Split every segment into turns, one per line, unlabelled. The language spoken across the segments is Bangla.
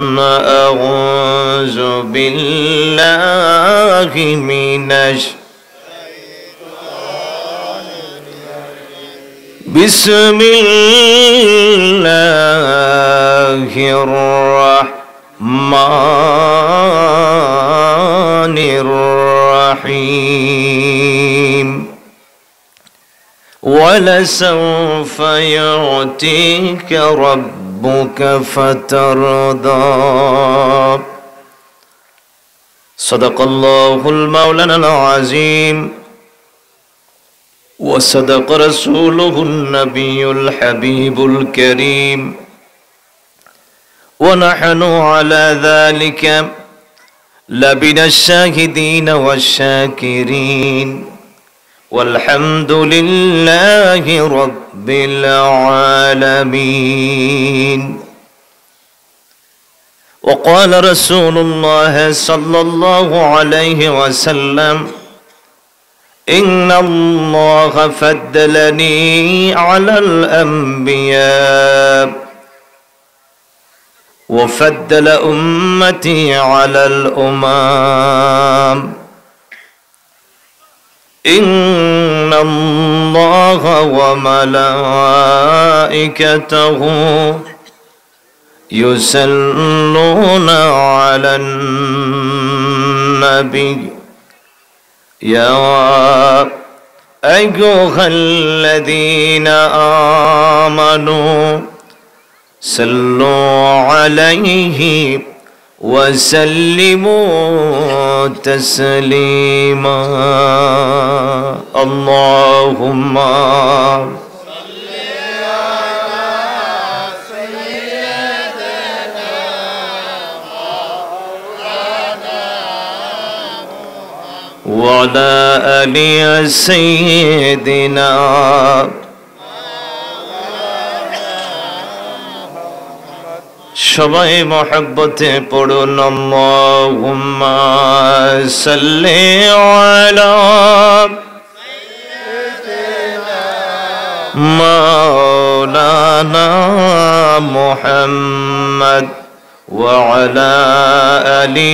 أعوذ بالله من بسم الله الرحمن الرحيم ولسوف يعطيك ربك فترضى صدق الله المولانا العظيم وصدق رسوله النبي الحبيب الكريم ونحن على ذلك لمن الشاهدين والشاكرين والحمد لله رب العالمين. وقال رسول الله صلى الله عليه وسلم إن الله فضلني على الأنبياء وفضل أمتي على الأمم إن الله وملائكته يصلون على النبي يا أيها الذين آمنوا صلوا عليه وسلموا تسليما اللهم صل على سيدنا مولانا وعلى آل سيدنا সবাই মহব্বতে পড়ুন আল্লাহুম্মা সাল্লি আলা সাইয়্যিদিনা মাওলানা মুহাম্মদ ওয়া আলা আলি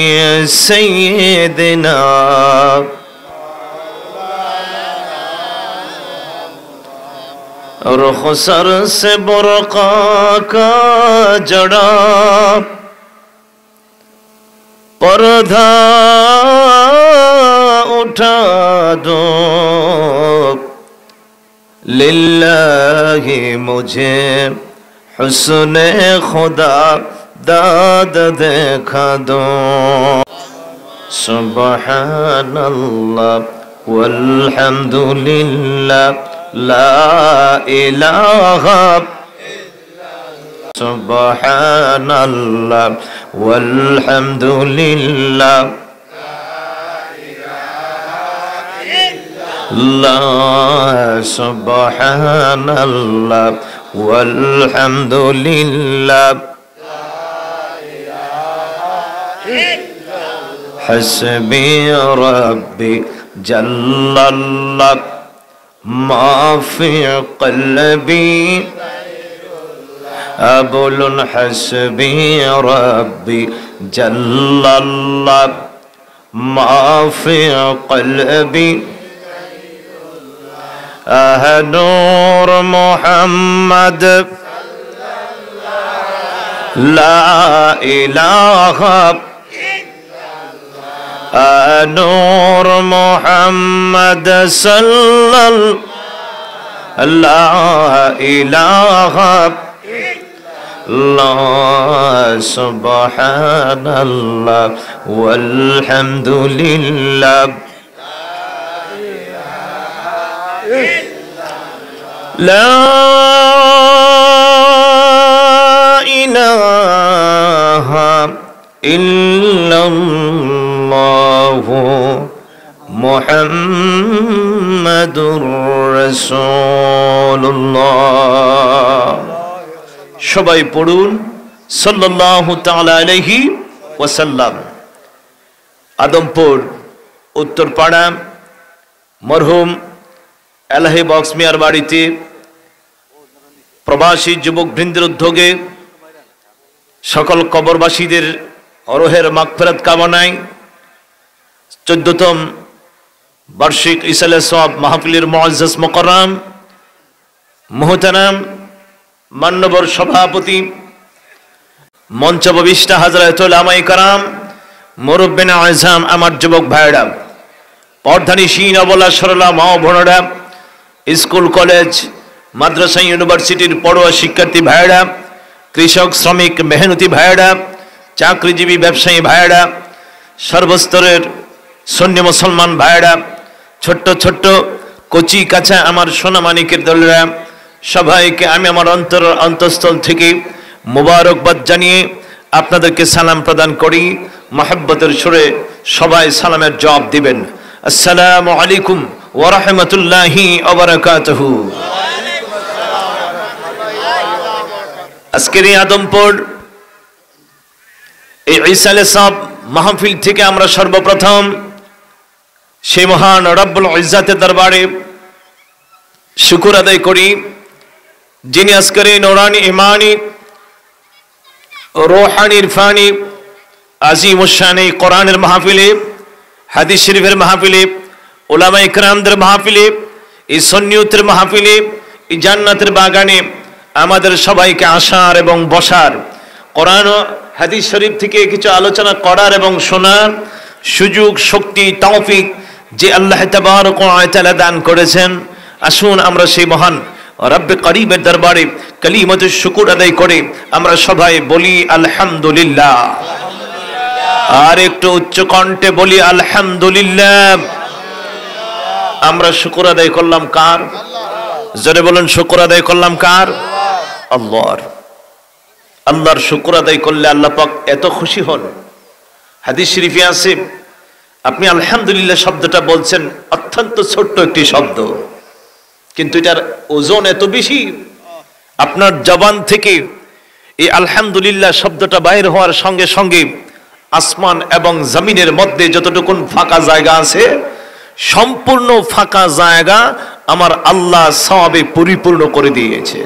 সাইয়্যিদিনা रुखसर से बुरक़ा का जड़ा पर्दा उठा दो लिल्लाहि मुझे हुस्ने खुदा दाद देखा दो सुब्हानल्लाह वल्हम्दुलिल्लाह لا إله سبحان الله والحمد لله لا سبحان الله والحمد لله حسبي ربي جل الله ما في قلبي أبل حسبي ربي جل الله ما في قلبي نور محمد لا إله نور محمد صلى الله إله الله سبحان الله والحمد لله لا إله إلا الله মুহাম্মাদুর রাসূলুল্লাহ সবাই পড়ুন সাল্লাল্লাহু তাআলা আলাইহি ওয়াসাল্লাম। আদমপুর উত্তরপাড়া মরহুম এলাহি বক্স মিয়ার বাড়িতে প্রবাসী যুবক বৃন্দের উদ্যোগে সকল কবরবাসীদের রূহের মাগফিরাত কামনায় 14তম বার্ষিক ইসালে সওয়াব মাহফিলের মুআজ্জাজ মুকাররম মুহতারাম মান্যবর সভাপতি মঞ্চববিষ্ট হযরতুল উলামায়ে কেরাম মুরব্বিনা আযম আমার যুবক ভাইরা পর্দানিশীন অবলা সরলা মা ও বোনেরা স্কুল কলেজ মাদ্রাসা ইউনিভার্সিটির পড়ুয়া শিক্ষার্থী ভাইরা কৃষক শ্রমিক মেহনতি ভাইরা চাকরিজীবী ব্যবসায়ী ভাইরা সর্বস্তরের সুন্নি মুসলমান ভাইরা ছোট্ট ছোট্ট কচি কাঁচা আমার সোনামানিকের দলেরা সবাইকে আমি আমার অন্তঃস্থল থেকে মুবারকবাদ জানিয়ে আপনাদেরকে সালাম প্রদান করি। মহব্বতের সুরে সবাই সালামের জবাব দিবেন। আসসালামু আলাইকুম ওয়া রাহমাতুল্লাহি ওয়া বারাকাতুহু। আজকের এই আদমপুর এই ইসালে সওয়াব মাহফিল থেকে আমরা সর্বপ্রথম সেই মহান রব্বুল ইজ্জাতের দরবারে শুকর আদায় করি, যিনি আজকের এই নূরানি ইমানি রূহানি ইরফানি আজিমুশ শানি কোরআনের মাহফিলে, হাদিস শরীফের মাহফিলে, উলামায়ে কেরামদের মাহফিলে, এই সুন্নিয়তের মাহফিলে, এই জান্নাতের বাগানে আমাদের সবাইকে আসার এবং বসার, কোরআন ও হাদিস শরীফ থেকে কিছু আলোচনা করার এবং শোনার সুযোগ শক্তি তৌফিক যে আল্লাহ তাবারক ওয়া তাআলা দান করেছেন। আসুন আমরা সেই মহান রব্বে করিমের দরবারে কালিমাতুশ শুকর আদায় করে আমরা সবাই বলি আলহামদুলিল্লাহ। আর একটু উচ্চ কণ্ঠে বলি আলহামদুলিল্লাহ। আমরা শুকর আদায় করলাম কার? জোরে বলুন, শুকর আদায় করলাম কার? আল্লাহর। আল্লাহর শুকর আদায় করলে আল্লাহ পাক এত খুশি হন। হাদিস শরীফে আছে, আপনি আলহামদুলিল্লাহ শব্দটা বলছেন, অত্যন্ত ছোট্ট একটি শব্দ, কিন্তু এটার ওজন এত বেশি। আপনার জবান থেকে এই আলহামদুলিল্লাহ শব্দটা বাইর হওয়ার সঙ্গে সঙ্গে আসমান এবং জমিনের মধ্যে যতটুকুন ফাঁকা জায়গা আছে সম্পূর্ণ ফাঁকা জায়গা আমার আল্লাহ সওয়াবে পরিপূর্ণ করে দিয়েছে।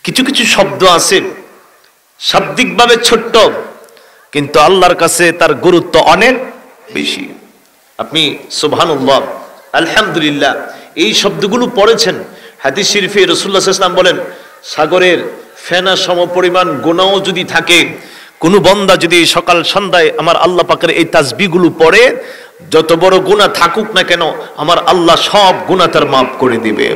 কিছু কিছু শব্দ আছে শাব্দিকভাবে ছোট্ট, কিন্তু আল্লাহর কাছে তার গুরুত্ব অনেক বেশি। আপনি সুবহানাল্লাহ আলহামদুলিল্লাহ এই শব্দগুলো পড়েছেন। হাদিস শরীফে রাসূলুল্লাহ সাল্লাল্লাহু আলাইহি ওয়াসাল্লাম বলেন, সাগরের ফেনা সমপরিমাণ গুনাহও যদি থাকে, কোন বান্দা যদি সকাল সন্ধ্যায় আমার আল্লাহ পাকের এই তাসবিহগুলো পড়ে, যত বড় গুনাহ থাকুক না কেন আমার আল্লাহ সব গুনাহ তার মাফ করে দিবে।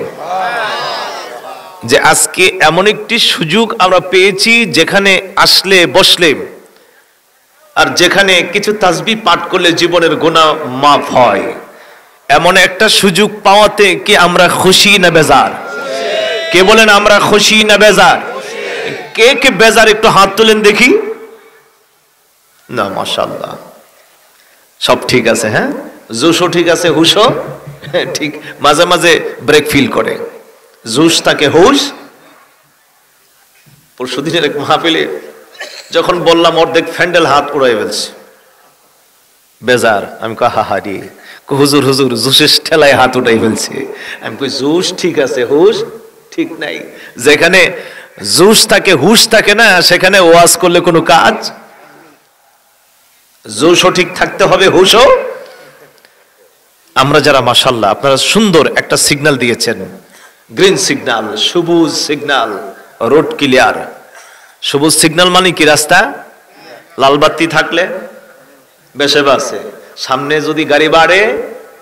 যে আজকে এমন একটি সুযোগ আমরা পেয়েছি যেখানে আসলে বসলে আর যেখানে কিছু তাসবিহ পাঠ করলে জীবনের গুনাহ মাফ হয়, এমন একটা সুযোগ পাওয়াতে কি আমরা খুশি না বেজার? কে বলেন আমরা খুশি না বেজার? কে কে বেজার একটু হাত তুলেন দেখি। না মাশাআল্লাহ সব ঠিক আছে। হ্যাঁ, জোশও ঠিক আছে, হুশও ঠিক, মাঝে মাঝে ব্রেক ফিল করে, জোশ থাকে হুশ। পরশুদিনের এক মাহফিলে যখন বললাম অর্ধেক ফ্যান্ডেল হাত উড়াই ফেলছে, বেজার। আমি কই হাহারি, হুজুর হুজুর জোশের ঠেলায় হাত উঠাই ফেলছে। আমি কই জোশ ঠিক আছে, হুশ ঠিক নাই। যেখানে জোশ থাকে হুশ থাকে না, সেখানে ওয়াজ করলে কোনো কাজ। জোশও ঠিক থাকতে হবে, হুশও। আমরা যারা মাশাআল্লাহ আপনারা সুন্দর একটা সিগন্যাল দিয়েছেন, গ্রিন সিগন্যাল, সবুজ সিগন্যাল, রোড ক্লিয়ার। সবুজ সিগন্যাল মানে কি? রাস্তা। লাল বাতি থাকলে বেশে বাসে, সামনে যদি গাড়ি বাড়ে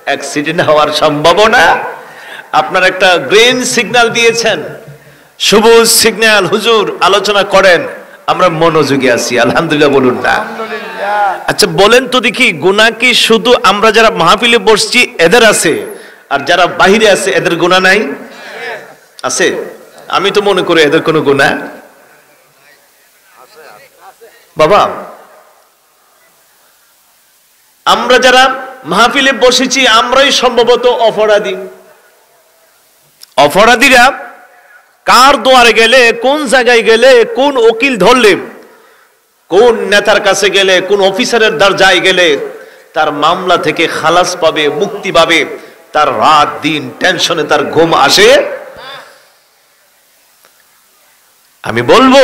অ্যাক্সিডেন্ট হওয়ার সম্ভাবনা। আপনার একটা গ্রিন সিগন্যাল দিয়েছেন, সবুজ সিগন্যাল। হুজুর আলোচনা করেন, আমরা মনোযোগী আছি আলহামদুলিল্লাহ বলুন না। আচ্ছা বলেন তো দেখি, গুনাহ কি শুধু আমরা যারা মাহফিলে বসছি এদের আছে, আর যারা বাহিরে আছে এদের গুনাহ নাই? আছে? আমি তো মনে করি এদের কোনো গুনাহ বাবা। আমরা যারা মাহফিলে বসেছি আমরাই সম্ভবত অপরাধী। অপরাধীরা কার দুয়ারে গেলে, কোন জায়গায় গেলে, কোন উকিল ধরলে, কোন নেতার কাছে গেলে, কোন অফিসারের দরজায় গেলে তার মামলা থেকে খালাস পাবে, মুক্তি পাবে, তার রাত দিন টেনশনে তার ঘুম আসে। আমি বলবো,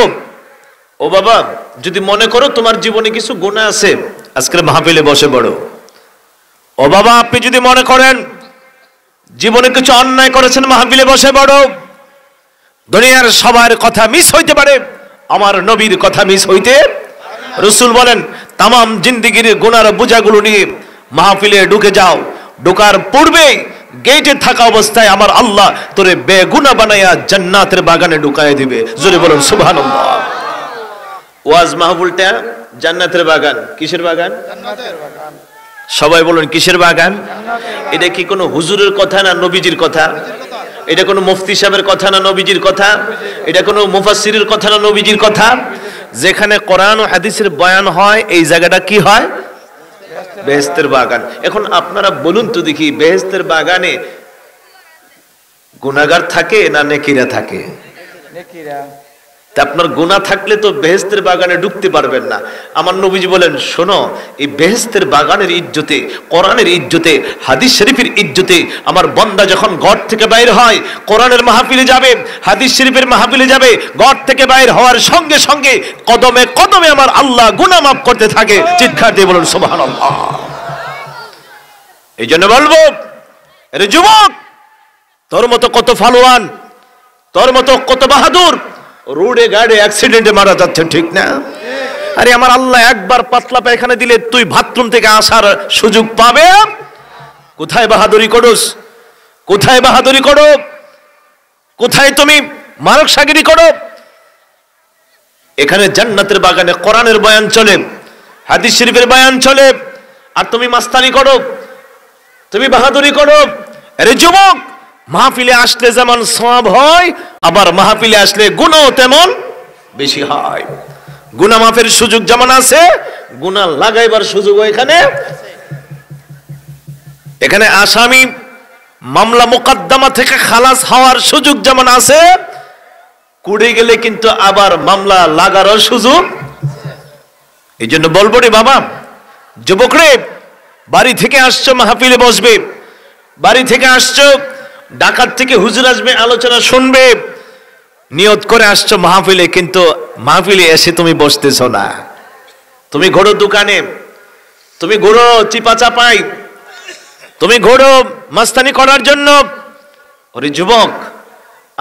ও বাবা, যদি মনে করো তোমার জীবনে কিছু গুনাহ আছে, আজকের মাহফিলে বসে পড়ো। ও বাবা, আপনি যদি মনে করেন জীবনে কিছু অন্যায় করেছেন, মাহফিলে বসে পড়ো। দুনিয়ার সবার কথা মিস হইতে পারে, আমার নবীর কথা মিস হইতে। রাসূল বলেন, তামাম জিন্দেগির গুনার বোঝাগুলো নিয়ে মাহফিলে ঢুকে যাও, ঢোকার পূর্বে গেটে থাকা অবস্থায় আমার আল্লাহ তোরে বেগুনা বানায়া জান্নাতের বাগানে ঢুকায় দিবে। জোরে বলুন সুবহানাল্লাহ। ওয়াজ মাহফিলটা জান্নাতের বাগান। কিসের বাগান? জান্নাতের বাগান। সবাই বলুন কিসের বাগান? এটা কি কোনো হুজুরের কথা না নবীজির কথা? এটা কোনো মুফতি সাহেবের কথা না নবীজির কথা? এটা কোনো মুফাসসিরের কথা না নবীজির কথা? যেখানে কোরআন ও হাদিসের বয়ান হয়, এই জায়গাটা কি হয়? বেহেশতের বাগান। এখন আপনারা বলুন তো দেখি, বেহেশতের বাগানে গুনাহগার থাকে না নেকিরা থাকে? নেকিরা। তা আপনার গুনাহ থাকলে তো বেহেশতের বাগানে ঢুকতে পারবেন না। আমার নবীজি বলেন, শোনো, এই বেহেশতের বাগানের ইজ্জতে, কোরআনের ইজ্জতে, হাদিস শরীফের ইজ্জতে আমার বান্দা যখন ঘর থেকে বাইর হয়, কোরআনের মাহফিলে যাবে, হাদিস শরীফের মাহফিলে যাবে, ঘর থেকে বাইর হওয়ার সঙ্গে সঙ্গে কদমে কদমে আমার আল্লাহ গুনাহ মাফ করতে থাকে। চিৎকার দিয়ে বলুন সুবহানাল্লাহ। এই জন্য বলবো, আরে যুবক, তোর মতো কত ফালোয়ান, তোর মতো কত বাহাদুর রোডে গাড়ি অ্যাক্সিডেন্টে মারা যাচ্ছে, ঠিক না? আরে আমার আল্লাহ একবার পাতলা পায়খানা দিলে তুই বাথরুম থেকে আসার সুযোগ পাবে? কোথায় বাহাদুরি করোস? কোথায় বাহাদুরি করো? কোথায় তুমি মারক সাগিরি করো? এখানে জান্নাতের বাগানে কোরআনের বয়ান চলে, হাদিস শরীফের বয়ান চলে, আর তুমি মাস্তানি করো, তুমি বাহাদুরি করো। আরে যুবক, মাহফিলে আসলে যেমন সওয়াব হয়, আবার মাহফিলে আসলে গুনাহ তেমন বেশি হয়। গুনাহ মাফের সুযোগ যেমন আছে, গুনাহ লাগাইবার সুযোগ এখানে আসামি মামলা মোকদ্দমা থেকে খালাস হওয়ার সুযোগ যেমন আছে, কুড়ে গেলে কিন্তু আবার মামলা লাগারও সুযোগ। এই জন্য বলবো রে বাবা, যুবকরে, বাড়ি থেকে আসছো মাহফিলে বসবে, বাড়ি থেকে আসছো, ঢাকার থেকে হুজুর আসবে, আলোচনা শুনবে, নিয়ত করে আসছো মাহফিলে, কিন্তু মাহফিলে এসে তুমি বসতেছ না, তুমি ঘোরো দোকানে, তুমি ঘোরো চিপা চাপাই, তুমি ঘোরো মাস্তানি করার জন্য। ওরে যুবক,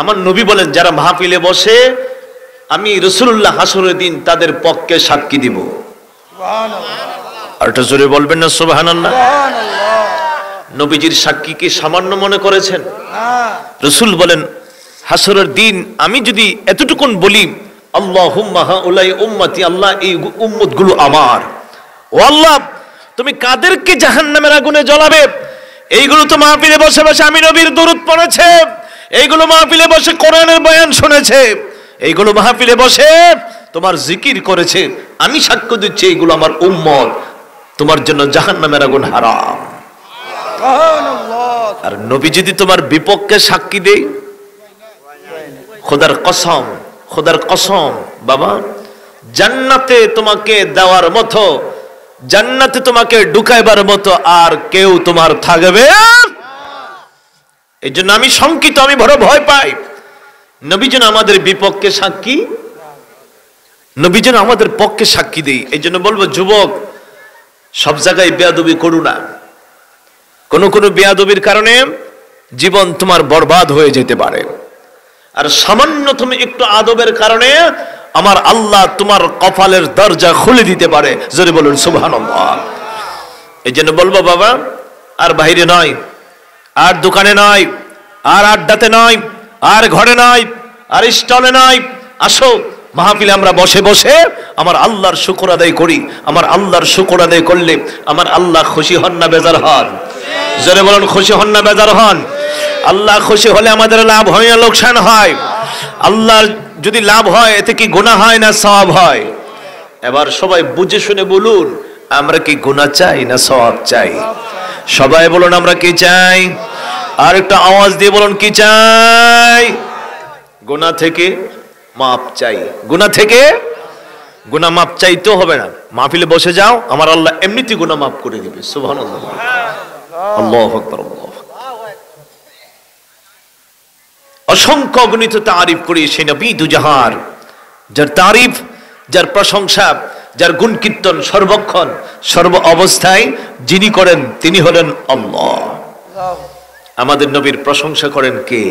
আমার নবী বলেন, যারা মাহফিলে বসে আমি রাসূলুল্লাহ হাসরের দিন তাদের পক্ষে সাক্ষী দিব। আর এটা জোরে বলবেন না সুবহানাল্লাহ? নবীজির সাক্ষী কি সামান্য মনে করেছেন? রাসূল বলেন, হাসরের দিন আমি যদি এতটুকুন বলি, আল্লাহুম্মা হাউলাই উম্মতি, আল্লাহ এই উম্মতগুলো আমার, ও আল্লাহ তুমি কাদেরকে জাহান্নামের আগুনে জ্বালাবে, এইগুলো তো মাহফিলে বসে বসে আমি নবীর দরুদ পড়েছে, এইগুলো মাহফিলে বসে কোরআনের বয়ান শুনেছে, এইগুলো মাহফিলে বসে তোমার জিকির করেছে, আমি সাক্ষ্য দিচ্ছি এইগুলো আমার উম্মত, তোমার জন্য জাহান্নামের আগুন হারাম। আর নবী যদি তোমার বিপক্ষে সাক্ষী দেয়, খোদার কসম, খোদার কসম বাবা, জান্নাতে তোমাকে দেওয়ার মতো, জান্নাতে তোমাকে ঢুকাইবার মতো আর কেউ তোমার থাকবে। এই জন্য আমি শঙ্কিত, আমি বড় ভয় পাই, নবী যেন আমাদের বিপক্ষে সাক্ষী, নবী যেন আমাদের পক্ষে সাক্ষী দেই। এই জন্য বলবো, যুবক, সব জায়গায় বেয়াদবি করু না। কোন কোন বেয়াদবির কারণে জীবন তোমার বরবাদ হয়ে যেতে পারে, আর সামান্য তুমি একটু আদবের কারণে আমার আল্লাহ তোমার কপালের দরজা খুলে দিতে পারে। জোরে বলুন সুবহানাল্লাহ। এই জন্য বলবো বাবা, আর বাইরে নয়, আর দোকানে নয়, আর আড্ডাতে নয়, আর ঘরে নয়, আর স্টলে নয়, আসো মাহফিলে আমরা বসে বসে আমার আল্লাহর শুকর আদায় করি। আমার আল্লাহর শুকর আদায় করলে আমার আল্লাহ খুশি হন না বেজার হন? জোরে বলুন, খুশি হন না বেজার হন? আল্লাহ খুশি হলে আমাদের লাভ হয় না লোকসান হয়? আল্লাহর যদি লাভ হয়, এতে কি গুনাহ হয় না সওয়াব হয়? এবার সবাই বুঝে শুনে বলুন, আমরা কি গুনাহ চাই না সওয়াব চাই? সবাই বলুন, আমরা কি চাই? আর একটা আওয়াজ দিয়ে বলুন, কি চাই? গুনাহ থেকে মাপ চাই। গুনাহ থেকে গুনাহ মাপ চাইতেও হবে না, মাহফিলে বসে যাও, আমার আল্লাহ এমনিতে গুনাহ মাফ করে দিবে। সুবহানাল্লাহ, আল্লাহু আকবার। অসংখ্য অগণিত তারিফ করি সেই নবী দুজাহার যার তারিফ, যার প্রশংসা, যার গুণ কীর্তন সর্বক্ষণ সর্ব অবস্থায় যিনি করেন তিনি হলেন আল্লাহ। আমাদের নবীর প্রশংসা করেন কে?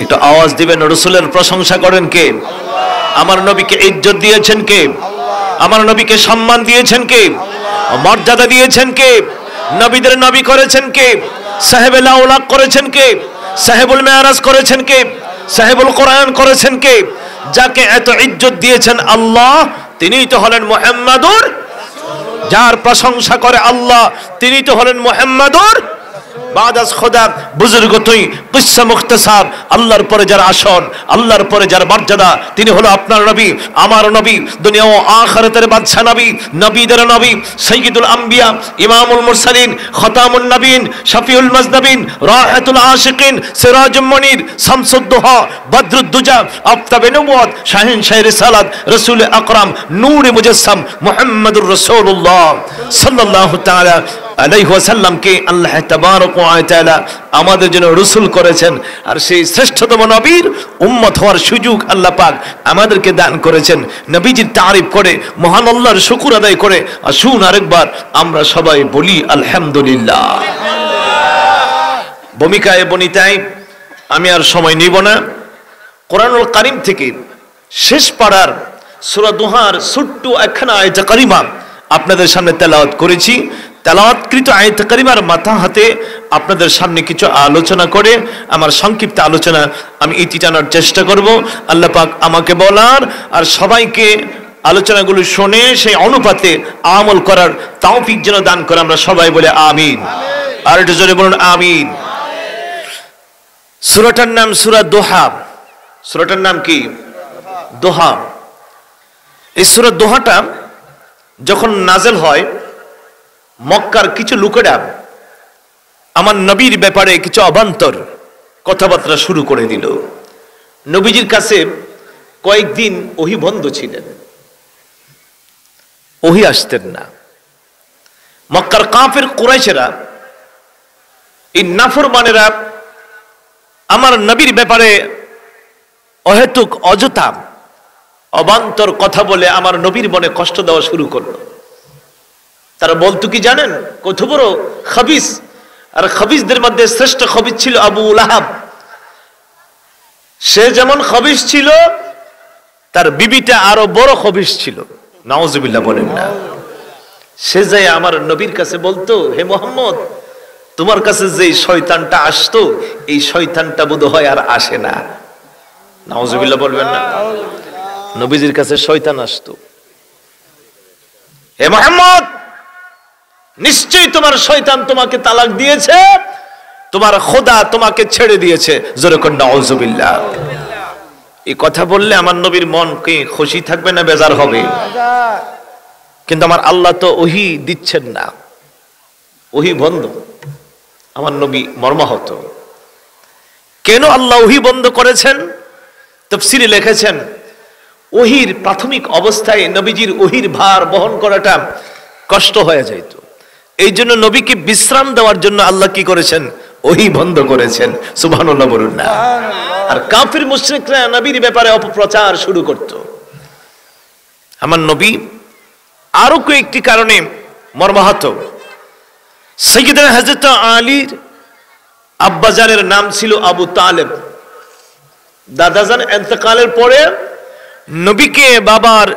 একটু আওয়াজ দিবেন, রাসূলের প্রশংসা করেন কে? আমার নবীকে ইজ্জত দিয়েছেন কে? আমার নবীকে সম্মান দিয়েছেন কে? মর্যাদা দিয়েছেন কে? নবীদের নবী করেছেন কে? সাহেবুল আউলাদ করেছেন কে? সাহেবুল মেরাজ করেছেন কে? সাহেবুল কোরআন করেছেন কে? যাকে এত ইজ্জত দিয়েছেন আল্লাহ, তিনিই তো হলেন মুহাম্মাদুর। যার প্রশংসা করে আল্লাহ, তিনি তো হলেন মুহাম্মাদুর বাদাস খোদা। বুজুর্গ তুই কিসসা মুখতাসার, আল্লাহর পরে যার আসন, আল্লাহর পরে যার মর্যাদা, তিনি হলো আপনার নবী, আমার নবী, দুনিয়া ও আখিরাতের বাদশা নবী, নবীদের নবী, সাইয়্যিদুল আম্বিয়া, ইমামুল মুরসালিন, খতামুন নবীন, শফিউল মুজনবিন, রাহাতুল আশিকিন, সিরাজুম মুনির, শামসুদ দুহা, বদরুদ দুজা, আফতাবে নবুয়ত, শাহিন শাহ রিসালাত, রাসূল আকরাম, নূরে মুজাসসাম, মুহাম্মাদুর রাসূলুল্লাহ সাল্লাল্লাহু তাআলা আলাইহি ওয়াসাল্লামকে আল্লাহ তাবারক ওয়া তাআলা আমাদের জন্য রাসূল করেছেন। আর সেই শ্রেষ্ঠতম নবীর উম্মত হওয়ার সুযোগ আল্লাহ পাক আমাদেরকে দান করেছেন। নবীজির তারিফ করে, মহান আল্লাহর শুকর আদায় করে আসুন আরেকবার আমরা সবাই বলি আলহামদুলিল্লাহ। ভূমিকায় বনিতায় আমি আর সময় নিব না। কোরআনুল কারীম থেকে শেষ পাড়ার সূরা দুহার ছোট্ট একখানা আয়াত কারিমা আপনাদের সামনে তেলাওয়াত করেছি। তেলাওয়াতকৃত আয়াত কারিমার মাথা হাতে আপনাদের সামনে কিছু আলোচনা করে আমার সংক্ষিপ্ত আলোচনা আমি ইতি টানার চেষ্টা করব। আল্লাহ পাক আমাকে বলার আর সবাইকে আলোচনাগুলো শুনে সেই অনুপাতে আমল করার তৌফিক যেন দান করে আমরা সবাই বলে আমিন। আর একটু জোরে বলুন আমিন। সূরাটার নাম সূরা দোহা। সূরাটার নাম কি? দোহা। এই সূরা দোহাটা যখন নাজেল হয়, মক্কার কিছু লোকেরা আমার নবীর ব্যাপারে কিছু অবান্তর কথাবার্তা শুরু করে দিল। নবীজির কাছে কয়েকদিন ওহী বন্ধ ছিলেন, ওহী আসতেন না। মক্কার কাফের কুরাইশেরা, এই নাফরমানেরা আমার নবীর ব্যাপারে অহেতুক অযথা অবান্তর কথা বলে আমার নবীর মনে কষ্ট দেওয়া শুরু করলো। তারা বলতো কি জানেন? কত বড় খবিস! আর খবিসদের মধ্যে শ্রেষ্ঠ খবিস ছিল আবু লাহাব। সে যেমন খবিস ছিল, তার বিবিটা আরো বড় খবিস ছিল। নাউজুবিল্লাহ বলেন না। সে যায় আমার নবীর কাছে বলতো, হে মুহাম্মদ, তোমার কাছে যে শয়তানটা আসতো, এই শয়তানটা বোধহয় আর আসে না। নাউজুবিল্লাহ বলবেন না। নবীজির কাছে শয়তান আসতো। হে মুহাম্মদ, নিশ্চয়ই তোমার শয়তান তোমাকে তালাক দিয়েছে, তোমার খোদা তোমাকে ছেড়ে দিয়েছে। জোরে করে নাউজুবিল্লাহ। এই কথা বললে আমার নবীর মন কি খুশি থাকবে না বেজার হবে? কিন্তু আমার আল্লাহ তো ওহী দিচ্ছেন না, ওহী বন্ধ। আমার নবী মর্মাহত। কেন আল্লাহ ওহী বন্ধ করেছেন? তাফসীরে লিখেছেন, ওহীর প্রাথমিক অবস্থায় নবীজির ওহীর ভার বহন করাটা কষ্ট হয়ে যাইত। এই জন্য নবীকে বিশ্রাম দেওয়ার জন্য আল্লাহ কি করেছেন? ওহী বন্ধ করেছেন। সুবহানাল্লাহ বলুন না। আর কাফির মুশরিকরা নবীর ব্যাপারে অপপ্রচার শুরু করত। আমার নবী আরো কয়েকটি কারণে মর্মাহত। সাইয়্যিদনা হযরত আলীর আব্বাজানের নাম ছিল আবু তালেব। দাদাজান ইন্তেকালের পরে নবীকে বাবার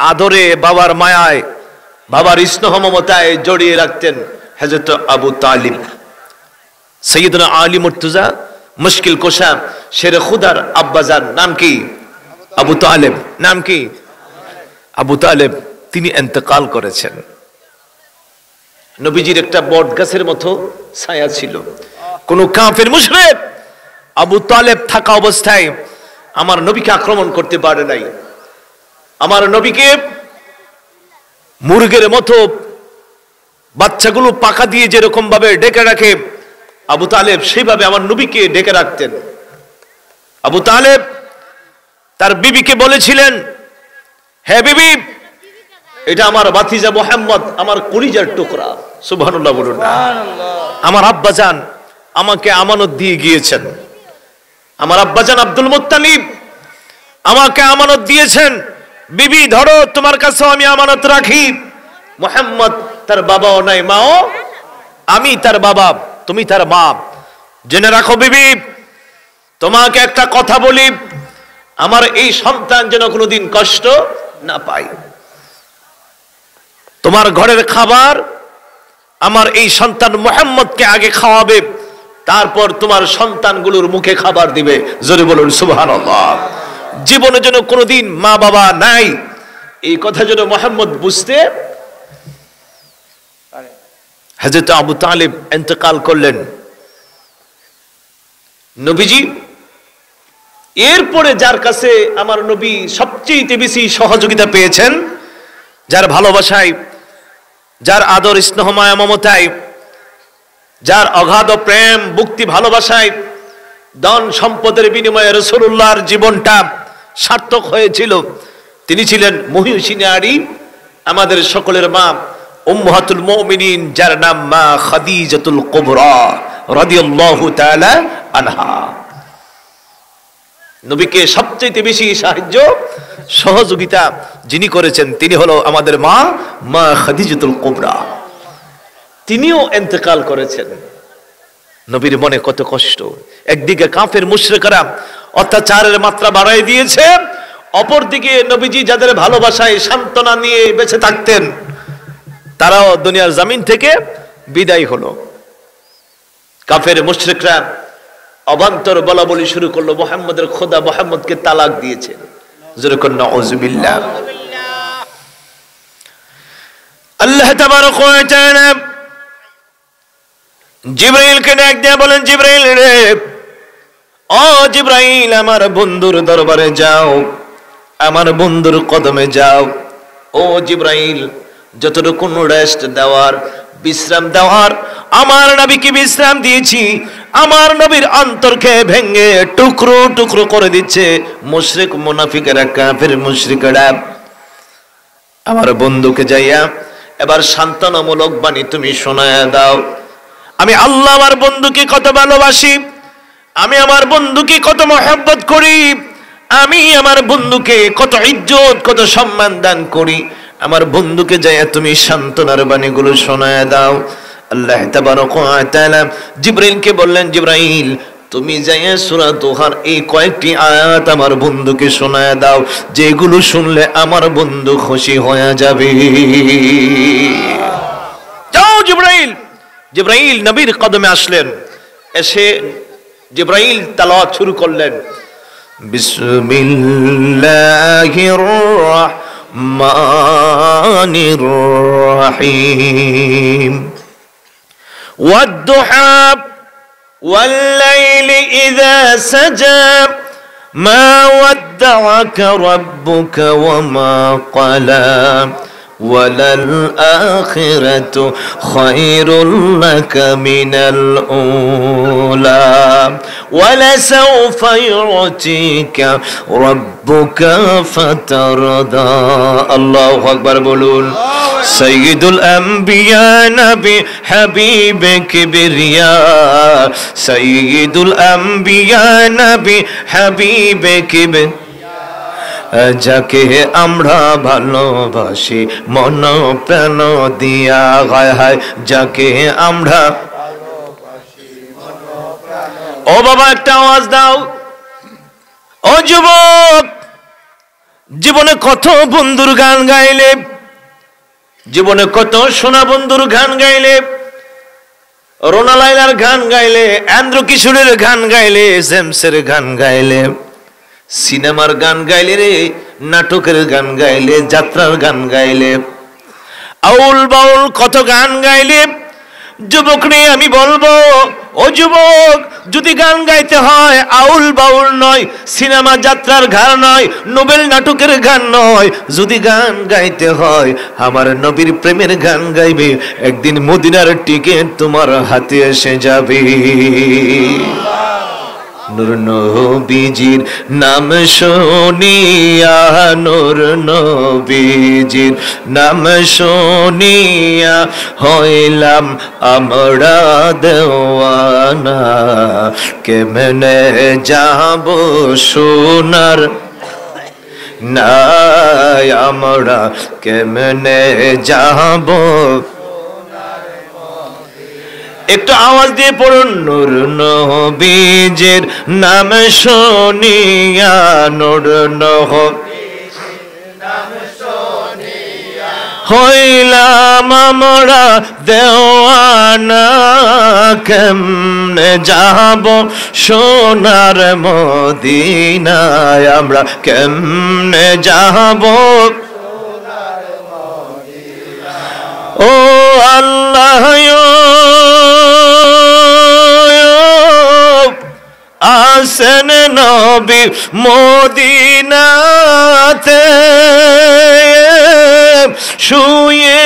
আদরে, বাবার মায়ায়, বাবার স্নেহ মমতায় জড়িয়ে রাখতেন হযরত আবু তালিব। সাইয়্যিদনা আলী মুর্তজা মুশকিল কোশা শেরে খুদার আব্বাজান নাম কি? আবু তালেব। নাম কি? আবু তালেব। তিনি ইন্তেকাল করেছেন। নবীজির একটা বট গাছের মতো ছায়া ছিল। কোন কাফের মুশরিক আবু তালেব থাকা অবস্থায় আমার নবীকে আক্রমণ করতে পারে নাই। আমার নবীকে মুরগের মতো বাচ্চাগুলো পাখা দিয়ে যেরকম ভাবে ডেকে রাখে, আবু তালেব সেইভাবে আমার নবীকে ডেকে রাখতেন। আবু তালেব তার বিবিকে বলেছিলেন, হে বিবি, এটা আমার ভাতিজা মুহাম্মদ, আমার কলিজার টুকরা। সুবহানাল্লাহ বলুন না। আমার আব্বাজান আমাকে আমানত দিয়ে গিয়েছেন। আমার আব্বাজান আব্দুল মুত্তালিব আমাকে আমানত দিয়েছেন, বিবি ধরো তোমার কাছে আমি আমানত রাখি। মুহাম্মদ তার বাবাও নাই, মাও, আমি তার বাবা, তুমি তার মা। জেনে রাখো বিবি, তোমাকে একটা কথা বলি, আমার এই সন্তান যেন কোনোদিন কষ্ট না পায়। তোমার ঘরের খাবার আমার এই সন্তান মুহাম্মদকে আগে খাওয়াবে, তারপর তোমার সন্তানগুলোর মুখে খাবার দিবে। জোরে বলুন সুবহানাল্লাহ। জীবনে যেন কোনোদিন মা বাবা নাই, এই কথা যেন মুহাম্মদ বুঝতে। হযরত আবু তালিব ইন্তেকাল করলেন, নবীজি এরপরে যার কাছে আমার নবী সবচেয়ে বেশি সহযোগিতা পেয়েছেন, যার ভালোবাসায়, যার আদর স্নেহ মায়া মমতায়, যার অগাধ প্রেম ভক্তি ভালোবাসায় ধন সম্পদের বিনিময়ে রাসূলুল্লাহর জীবনটা সার্থক হয়েছিল, তিনি ছিলেন মহিষী নারী, আমাদের সকলের মা, উম্মাহাতুল মুমিনিন, যার নাম মা খাদিজাতুল কুবরা রাদিয়াল্লাহু তাআলা আনহা। নবীকে সবচেয়ে বেশি সাহায্য সহযোগিতা যিনি করেছেন তিনি হলো আমাদের মা, মা খাদিজাতুল কুবরা। তিনিও ইন্তেকাল করেছেন। নবীর মনে কত কষ্ট। একদিকে কাফের মুশরিকরা অত্যাচারের মাত্রা বাড়াই দিয়েছে, অপরদিকে নবীজি যাদের ভালোবাসায় সান্ত্বনা নিয়ে বেঁচে থাকতেন তারাও দুনিয়ার জমিন থেকে বিদায় হলো। কাফের মুশরিকরা অবান্তর বলা বলি শুরু করলো, মুহাম্মদের খোদা মুহাম্মদকে তালাক দিয়েছেন। যেরকম নাউযুবিল্লাহ। আল্লাহ তাবারক ওয়া তাআলা জিবরাইলকে ডাক দিয়ে বলেন, জিবরাইল রে, ও জিবরাইল, আমার বন্ধুর দরবারে যাও, আমার বন্ধুর কদমে যাও। ও জিবরাইল, যতটুকু রেস্ট দেওয়ার, বিশ্রাম দেওয়ার, আমার নবীকে বিশ্রাম দিয়েছি। আমার নবীর অন্তরকে ভেঙে টুকরো টুকরো করে দিচ্ছে মুশরিক মুনাফিকেরা, কাফের মুশরিকরা। আমার বন্ধুকে যাইয়া এবার সান্ত্বনামূলক বাণী তুমি শোনায়া দাও। আমি আল্লাহ আমার বন্ধুকে কত ভালোবাসি, আমি আমার বন্ধুকে কত মহব্বত করি, আমি আমার বন্ধুকে কত ইজ্জত কত সম্মান দান করি। আমার বন্ধুকে যাইয়া তুমি সান্ত্বনার বাণীগুলো শোনায়া দাও। আল্লাহ তাবারক ওয়া তাআলা জিবরাইলকে বললেন, জিবরাইল তুমি যাইয়া সূরা দোহার এই কয়েকটি আয়াত আমার বন্ধুকে শোনায়া দাও, যেগুলো শুনলে আমার বন্ধু খুশি হয়ে যাবে। যাও জিবরাইল। জিবরাইল নবীর কদমে আসলেন, এসে জিবরাইল তেলাওয়াত শুরু করলেন, বিসমিল্লাহির রাহমানির রাহিম, ওয়াদ-দুহা ওয়াল-লাইলি ইযা সাজা, মা ওয়াদ্দা'আকা রাব্বুকা ওয়া মা ক্বালা, وَلَلْآخِرَةُ خَيْرٌ لَكَ مِنَ الْأُولَى وَلَسَوْفَ يُعْطِيكَ رَبُّكَ فَتَرْضَى। আল্লাহু আকবার বলুন। সাইয়্যিদুল আম্বিয়া নবী হাবিবে কিবরিয়া, সাইয়্যিদুল আম্বিয়া নবী হাবিবে কিবরিয়া, যাকে আমরা ভালোবাসি মন প্রাণ দিয়া, গায় হায় যাকে আমরা। ও বাবা একটা আওয়াজ দাও। ও যুবক, জীবনে কত বন্ধুর গান গাইলে, জীবনে কত সোনা বন্ধুর গান গাইলে, রোনা লাইলার গান গাইলে, এন্দ্র কিশোরের গান গাইলে, জেমসের গান গাইলে, সিনেমার গান গাইলে রে, নাটকের গান গাইলে, যাত্রার গান গাইলে, আউল বাউল কত গান গাইলে। যুবক রে আমি বলবো, ও যুবক, যদি গান গাইতে হয় আউল বাউল নয়, সিনেমা যাত্রার গান নয়, নোবেল নাটকের গান নয়, যদি গান গাইতে হয় আমার নবীর প্রেমের গান গাইবে, একদিন মদিনার টিকিট তোমার হাতে এসে যাবে। নূর নবীজির নাম শুনিয়া, নূর নবীজির নাম শুনিয়া হইলাম আমরা দেওয়ানা, কেমনে যাব সোনার নাই আমরা কেমনে যাব। একটু আওয়াজ দিয়ে পড়ুন, নূর নবীজির নাম শুনিয়া, নূর হইলাম আমরা দেওয়ানা, কেমনে যাব সোনার মদিনায় আমরা, কেমনে যাব। ও আল্লাহ আসেন নবী মদিনাতে, শুয়ে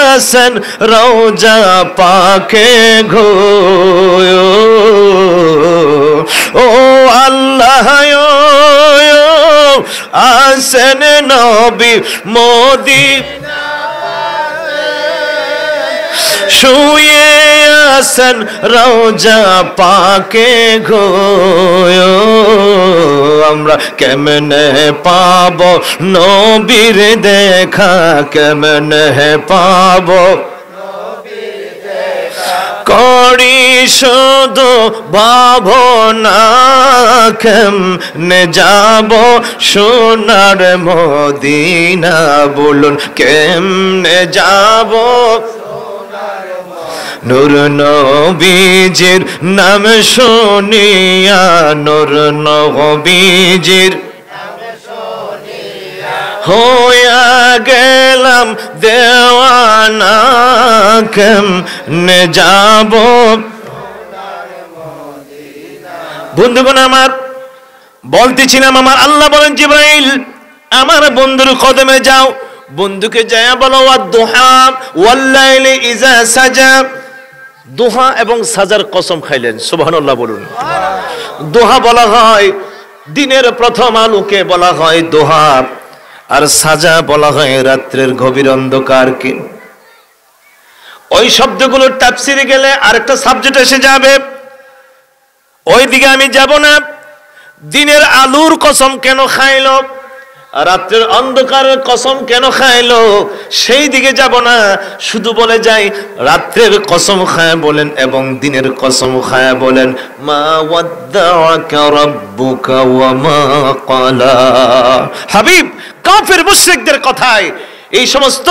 আসেন রওজা পাকে গো। ও আল্লাহ আসেন নবী মদিনাতে, শুয়ে আসেন রওজা পাকে গো। আমরা কেমনে পাব নবীর দেখা, কেমনে পাব করি শুধু ভাবনা, কেমনে যাব সোনার মদিনা, বলুন কেমনে যাব। নূর নবীজির নাম শুনিয়া, নূর নবীজির হইয়া গেলাম দেওয়ানা, কেমনে যাব। বন্ধুগণ আমার, বলতেছিলাম আমার আল্লাহ বলেন জিবরাইল আমার বন্ধুর কদমে যাও, বন্ধুকে যায় বলো ওয়াদ-দুহা ওয়াল-লাইলি ইযা সাজা। দুহা এবং সাজার কসম খাইলেন, সুবহানাল্লাহ বলুন। দুহা বলা হয় দিনের প্রথম আলোকে বলা হয় দুহা, আর সাজা বলা হয় রাত্রের গভীর অন্ধকারকে। ওই শব্দগুলোর তাফসিরে গেলে আরেকটা সাবজেক্ট এসে যাবে, ওই দিকে আমি যাব না। দিনের আলোর কসম কেন খাইলো, রাত্রের অন্ধকারের কসম কেন খাইলো, সেই দিকে যাব না। শুধু বলে যাই রাত্রের কসম খায় বলেন এবং দিনের কসম খায় বলেন, মা ওয়াদ্দাআকা রাব্বুকা ওয়া মা ক্বালা। হাবিব কাফের মুশরিকদের কথায়, এই সমস্ত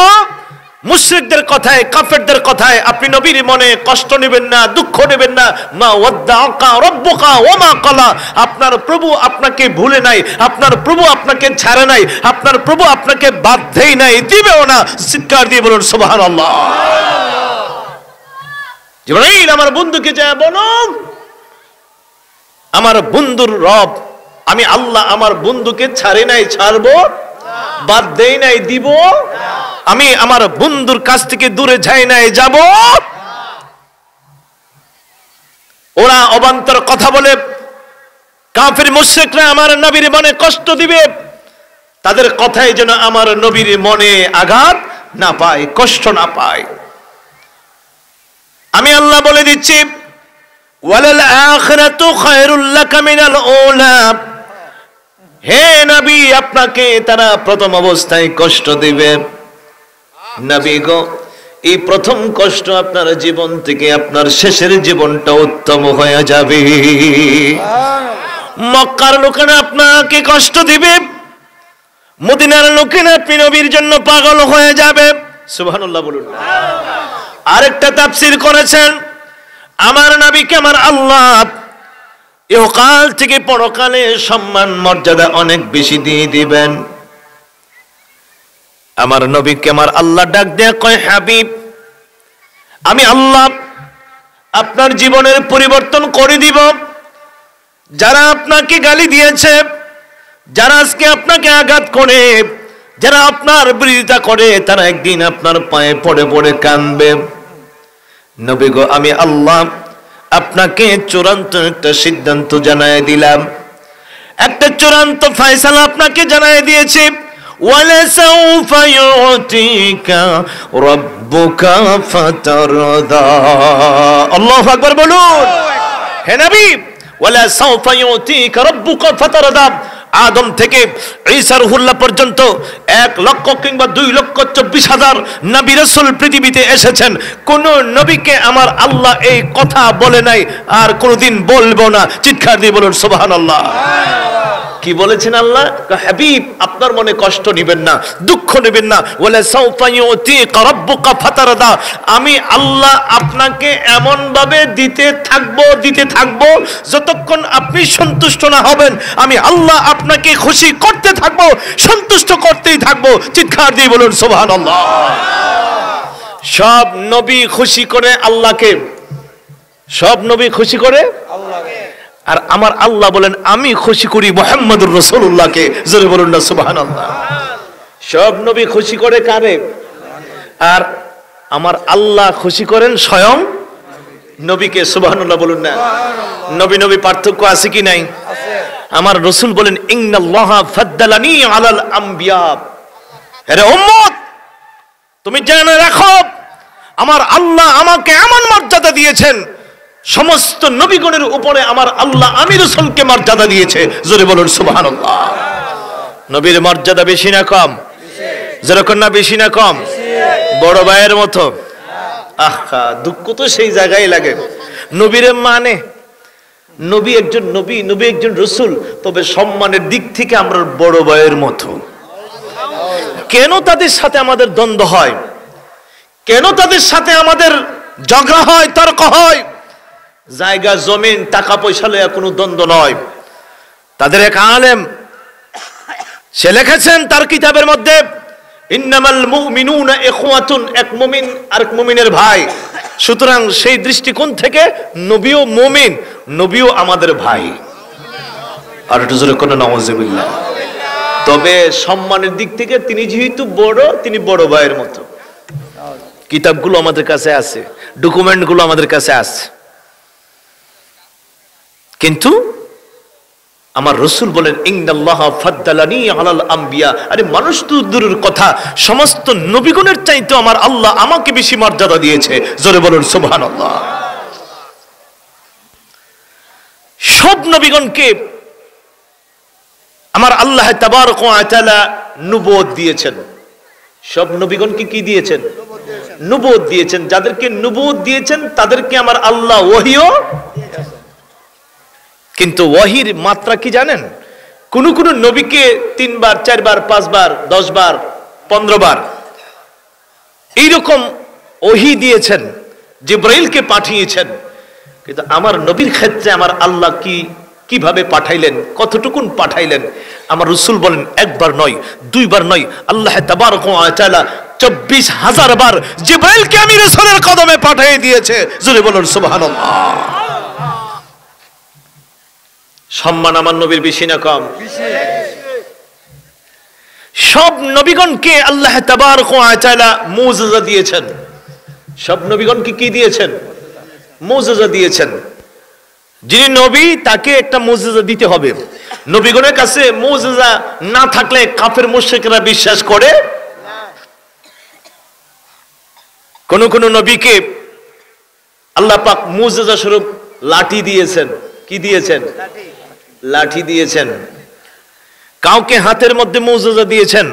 মুশরিকদের কথায়, কাফেরদের কথায় আপনি নবীর মনে কষ্ট নেবেন না, দুঃখ নেবেন না। মা ওয়াদ্দাআকা রাব্বুকা ওয়া মা ক্বালা, আপনার প্রভু আপনাকে ভুলে নাই, আপনার প্রভু আপনাকে ছাড়ে নাই, আপনার প্রভু আপনাকে বাদ দেয় নাই, দিবেও না। চিৎকার দিয়ে বলুন সুবহানাল্লাহ। জিবরাইল আমার বন্ধুকে যা বলো, আমার বন্ধুর রব আমি আল্লাহ আমার বন্ধুকে ছাড়ে নাই, ছাড়বো, বাদ দেই নাই, দিব। আমি আমার বন্ধুর কাছ থেকে দূরে যাই নাই, যাব। ওরা অবান্তর কথা বলে, কাফের মুশরিকরা আমার নবীর মনে কষ্ট দিবে, তাদের কথাই যেন আমার নবীর মনে আঘাত না পায়, কষ্ট না পায়। আমি আল্লাহ বলে দিচ্ছি, ওয়ালাল আখিরাতু খায়রুল লাকা মিনাল উলা। হে নবী আপনাকে তারা প্রথম অবস্থায় কষ্ট দিবে। নবী গো, এই প্রথম কষ্ট আপনার জীবন থেকে আপনার শেষের জীবনটা উত্তম হয়ে যাবে। মক্কার লোকেরা আপনাকে কষ্ট দিবে, মদিনার লোকেরা আপনি নবীর জন্য পাগল হয়ে যাবে। সুবহানাল্লাহ বলুন। আরেকটা তাফসীর করেছেন, আমার নবীকে আমার আল্লাহ ইহকাল থেকে পরকালে সম্মান মর্যাদা অনেক বেশি দিয়ে দিবেন। আমার নবীকে আমার আল্লাহ ডাক দিয়ে কয়, হাবিব আমি আল্লাহ আপনার জীবনের পরিবর্তন করে দিব। যারা আপনাকে গালি দিয়েছে, যারা আজকে আপনাকে আঘাত করে, যারা আপনার বিরোধিতা করে, তারা একদিন আপনার পায়ে পড়ে পড়ে কাঁদবে। নবী গো, আমি আল্লাহ আপনাকে চূড়ান্ত একটা সিদ্ধান্ত জানায় দিলাম, একটা চূড়ান্ত ফয়সালা আপনাকে জানায় দিয়েছি। ওয়ালাসাউফা ইউতিকা রাব্বুকা ফাতারদা। আল্লাহু আকবার বলুন। হে নবী, ওয়ালাসাউফা ইউতিকা রাব্বুকা ফাতারদা, আদম থেকে ঈসা রুহুল্লাহ পর্যন্ত 1 লক্ষ কিংবা 2,24,000 নবী রাসূল পৃথিবীতে এসেছেন, কোন নবীকে আমার আল্লাহ এই কথা বলে নাই, আর কোনদিন বলবো না। চিৎকার দিয়ে বলুন সুবহানাল্লাহ। কি বলেছেন আল্লাহ? হাবিব, আপনার মনে কষ্ট নেবেন না, দুঃখ নেবেন না। ওয়ালা সাউফা ইউতিকা রাব্বুকা ফাতারদা, আমি আল্লাহ আপনাকে এমন ভাবে দিতে থাকবো যতক্ষণ আপনি সন্তুষ্ট না হবেন। আমি আল্লাহ আপনাকে খুশি করতে থাকবো, সন্তুষ্ট করতেই থাকবো। চিৎকার দিয়ে বলুন সুবহানাল্লাহ। সব নবী খুশি করে আল্লাহকে, সব নবী খুশি করে আল্লাহকে, আর আমার আল্লাহ বলেন আমি খুশি করি মুহাম্মদুর রাসূলুল্লাহকে। জোরে বলুন না সুবহানাল্লাহ। সব নবী খুশি করে কারে? আর আমার আল্লাহ খুশি করেন স্বয়ং নবীকে। সুবহানাল্লাহ বলুন না। নবী নবী পার্থক্য আছে কি নাই? আছে। আমার রাসূল বলেন ইন্নাল্লাহা ফাদ্দালানি আলাল আমবিয়া। আরে উম্মত, তুমি জেনে রাখো আমার আল্লাহ আমাকে এমন মর্যাদা দিয়েছেন, সমস্ত নবীগণের উপরে আমার আল্লাহ আমি রাসূলকে মর্যাদা দিয়েছে। জোরে বলুন সুবহানাল্লাহ। নবীর মর্যাদা বেশি না কম? যেরকম না বেশি না কম? বড় ভাইয়ের মতো। আহা, দুঃখ তো সেই জায়গায় লাগে। নবীর মানে নবী একজন নবী, নবী একজন রাসূল, তবে সম্মানের দিক থেকে আমরা বড় ভাইয়ের মতো। কেন তাদের সাথে আমাদের দ্বন্দ্ব হয়? কেন তাদের সাথে আমাদের ঝগড়া হয়, তর্ক হয়? জায়গা জমিন টাকা পয়সা লইয়া কোনো দ্বন্দ্ব নয়। তাদের এক আলেম সে লিখেছেন তার কিতাবের মধ্যে, ইন্নামাল মুমিনুনা ইখওয়াতুন, এক মুমিন আরেক মুমিনের ভাই। সুতরাং সেই দৃষ্টিকোণ থেকে নবীও মুমিন, নবীও আমাদের ভাই। আর একটু জোরে কোন নাউজুবিল্লাহ। তবে সম্মানের দিক থেকে তিনি যেহেতু বড়, তিনি বড় ভাইয়ের মতো। কিতাবগুলো আমাদের কাছে আছে, ডকুমেন্টগুলো আমাদের কাছে আছে, কিন্তু আমার রাসূল বলেন ইন্নাল্লাহা ফাদ্দালানি আলাল আমবিয়া। আরে মানুষ তো দূরের কথা, সমস্ত নবীগণের চাইতে আমার আল্লাহ আমাকে বেশি মর্যাদা দিয়েছে। জোরে বলুন সুবহানাল্লাহ। সব নবীগণকে আমার আল্লাহ তাবারক ওয়া তাআলা নবুয়ত দিয়েছেন। সব নবীগণকে কি দিয়েছেন? নবুয়ত দিয়েছেন। যাদেরকে নবুয়ত দিয়েছেন তাদেরকে আমার আল্লাহ ওহীও দিয়েছেন। কিন্তু ওহীর মাত্রা কি জানেন? কোন কোন নবীকে 3 বার 4 বার 5 বার 10 বার 15 বার এইরকম ওহী দিয়েছেন, জিবরাইলকে পাঠিয়েছেন। কিন্তু আমার নবীর ক্ষেত্রে আমার আল্লাহ কিভাবে পাঠাইলেন, কতটুকুন পাঠাইলেন? আমার রাসূল বলেন একবার নয়, 2 বার নয়, আল্লাহ তাবারক ওয়া তাআলা 24,000 বার জিবরাইলকে আমি রাসূলের কদমে পাঠিয়ে দিয়েছে। জোরে বলুন সুবহানাল্লাহ। সম্মান আমার নবীর বেশি না কম? সব নবীগণকে আল্লাহ তাবারক ওয়া তাআলা মুজিজা দিয়েছেন। সব নবীগণকে কি দিয়েছেন? মুজিজা দিয়েছেন। যিনি নবী তাকে একটা মুজিজা দিতে হবে। নবীগণের কাছে মুজিজা না থাকলে কাফের মুশরিকরা বিশ্বাস করে না। কোন কোন নবীকে আল্লাহ পাক মুজিজা স্বরূপ লাঠি দিয়েছেন। কি দিয়েছেন? লাঠি দিয়েছেন। কাউকে হাতের মধ্যে মুজিজা দিয়েছেন,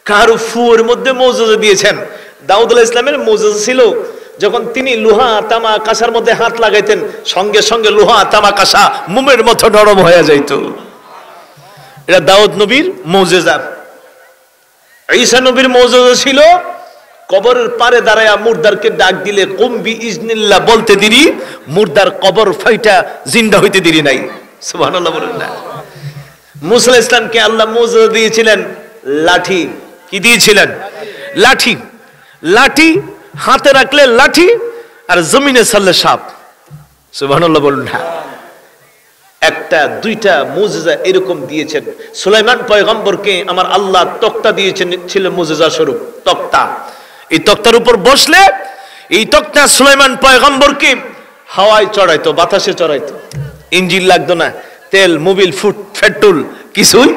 কারো ফুয়ের মধ্যে মুজিজা দিয়েছেন। দাউদ আলাইহিস সালামের মুজিজা ছিল যখন তিনি লোহা তামা কাঁসার মধ্যে হাত লাগাইতেন, সঙ্গে সঙ্গে লোহা তামা কাঁসা মোমের মতো নরম হয়ে যাইত। এটা দাউদ নবীর মুজিজা। ঈসা নবীর মুজিজা ছিল কবরের পারে দাঁড়ায়া মুর্দারকে ডাক দিলে কুম বিইজনিল্লাহ বলতে দেরি, মুর্দার কবর ফাইটা জিন্দা হইতে দেরি নাই। সুবহানাল্লাহ বলেন না। মুসা আলাইহিস সালামকে আল্লাহ মুজিজা দিয়েছিলেন লাঠি। কি দিয়েছিলেন? লাঠি। লাঠি হাতে রাখলে লাঠি, আর জমিনে ছাড়লে সাপ। সুবহানাল্লাহ বলুন না। একটা দুইটা মুজিজা এরকম দিয়েছেন। সুলাইমান পয়গম্বরকে আমার আল্লাহ তক্তা দিয়েছেন, ছিল মুজিজা স্বরূপ তক্তা। এই তক্তার উপর বসলে এই তক্তা সুলাইমান পয়গম্বরকে হাওয়ায় চড়াইতো, বাতাসে চড়াইতো। ইঞ্জিন লাগতো না, তেল, মোবিল, পেট্রোল কিছুই।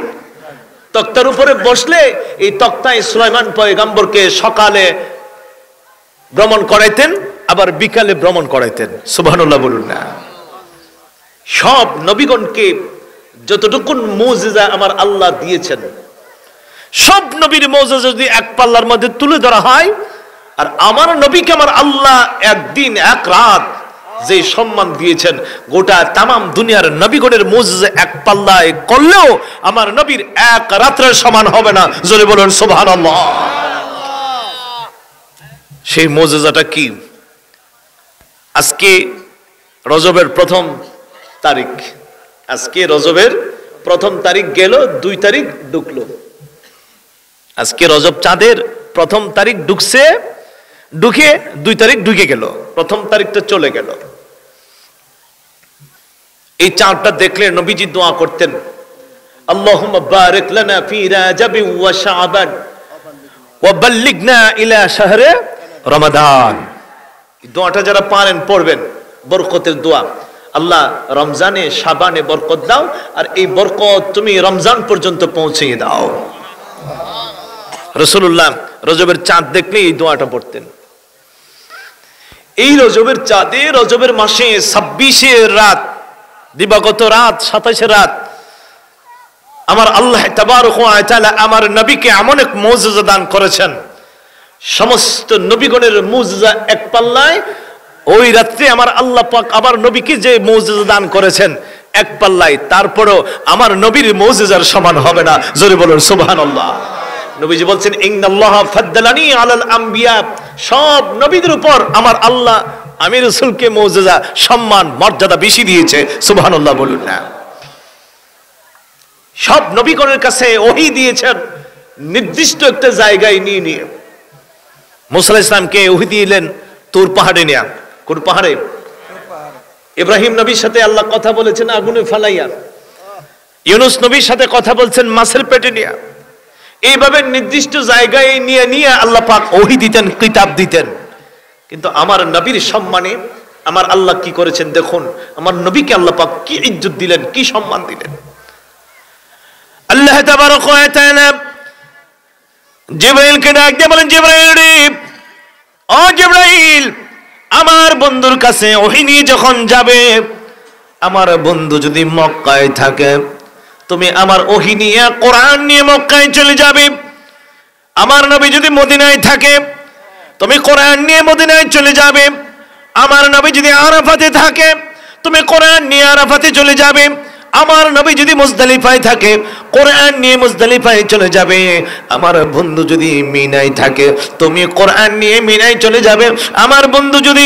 তক্তার উপরে বসলে এই তক্তায় সুলাইমান পয়গম্বরকে সকালে ভ্রমণ করাইতেন, আবার বিকালে ভ্রমণ করাইতেন। সুবহানাল্লাহ বলুন না। সব নবীগণকে যতটুকু মুজিজা আমার আল্লাহ দিয়েছেন, সব নবীর মুজিজা যদি এক পাল্লার মধ্যে তুলে ধরা হয়, আর আমার নবীকে আমার আল্লাহ একদিন এক রাত যে সম্মান দিয়েছেন, গোটা তামাম দুনিয়ার নবীগণের মুজিজা এক পাল্লায় করলেও আমার নবীর এক রাত্রের সমান হবে না। জোরে বলুন সুবহানাল্লাহ। সেই মুজিজাটা কি? আজকে রজবের প্রথম তারিখ, আজকে রজবের প্রথম তারিখ গেল, 2 তারিখ ঢুকলো। আজকে রজব চাঁদের প্রথম তারিখ ঢুকছে, ঢুকে 2 তারিখ ঢুকে গেল, প্রথম তারিখটা চলে গেল। এই চাঁদটা দেখলে নবীজি দোয়া করতেন, আল্লাহুম্মা বারিক লানা ফি রাজাব ওয়া শাবান ওয়া বাল্লিগনা ইলা শাহরে রমাদান। এই দোয়াটা যারা পারেন পড়বেন, বরকতের দোয়া। আল্লাহ রমজানে শাবানে বরকত দাও, আর এই বরকত তুমি রমজান পর্যন্ত পৌঁছিয়ে দাও। রাসূলুল্লাহ রজবের চাঁদ দেখলে এই দোয়াটা পড়তেন। এই রজবের চাঁদে, রজবের মাসে 26 রাত, দিবাগত রাত, 27 রাত, আমার আল্লাহ তাবারক ওয়া তাআলা আমার নবীকে এমন এক মুজিজা দান করেছেন, সমস্ত নবীগণের মুজিজা এক পাল্লায়। ওই রাত্রে আমার আল্লাহ পাক আমার নবীকে যে মুজিজা দান করেছেন এক পাল্লায়, তারপরও আমার নবীর মুজিজার সমান হবে না। জোরে বলুন সুবহানাল্লাহ। নবীজি বলছেন, ইন্নাল্লাহা ফাদ্দালানি আলাল আম্বিয়া, সব নবীদের উপর আমার আল্লাহ আমি রাসূলকে মুজিজা, সম্মান, মর্যাদা বেশি দিয়েছে। সুবহানাল্লাহ বলুন না। সব নবীগণের কাছে ওহী দিয়েছেন নির্দিষ্ট একটা জায়গায় নিয়ে নিয়ে। মুসা আলাইহিস সালামকে ওহী দিলেন তুর পাহাড়ে নিয়ে। কোন পাহাড়ে? ইব্রাহিম নবীর সাথে আল্লাহ কথা বলেছেন আগুনে ফালাইয়া। ইউনূস নবীর সাথে কথা বলছেন মাছের পেটে নিয়ে। এইভাবে নির্দিষ্ট জায়গায় নিয়ে নিয়ে আল্লাহ পাক ওহী দিতেন, কিতাব দিতেন। কিন্তু আমার নবীর সম্মানে আমার আল্লাহ কি করেছেন দেখুন, আমার নবীকে আল্লাহ পাক কি ইজ্জত দিলেন, কি সম্মান দিলেন। আল্লাহ তাবারক ওয়া তাআলা জিবরাইলকে ডাক দিয়ে বলেন, জিবরাইল রে, ও জিবরাইল, আমার বন্ধুর কাছে ওহী নিয়ে যখন যাবে, আমার বন্ধু যদি মক্কায় থাকে, তুমি আমার ওহী নিয়ে, কোরআন নিয়ে মক্কায় চলে যাবে। আমার নবী যদি মদিনায় থাকে, তুমি কোরআন নিয়ে মদিনায় চলে যাবে। আমার নবী যদি আরাফাতে থাকে, তুমি কোরআন নিয়ে আরাফাতে চলে যাবে। আমার নবী যদি মুজদালিফায় থাকে, কোরআন নিয়ে মুজদালিফায় চলে যাবে। আমার বন্ধু যদি মিনায় থাকে, তুমি কোরআন নিয়ে মিনায় চলে যাবে। আমার বন্ধু যদি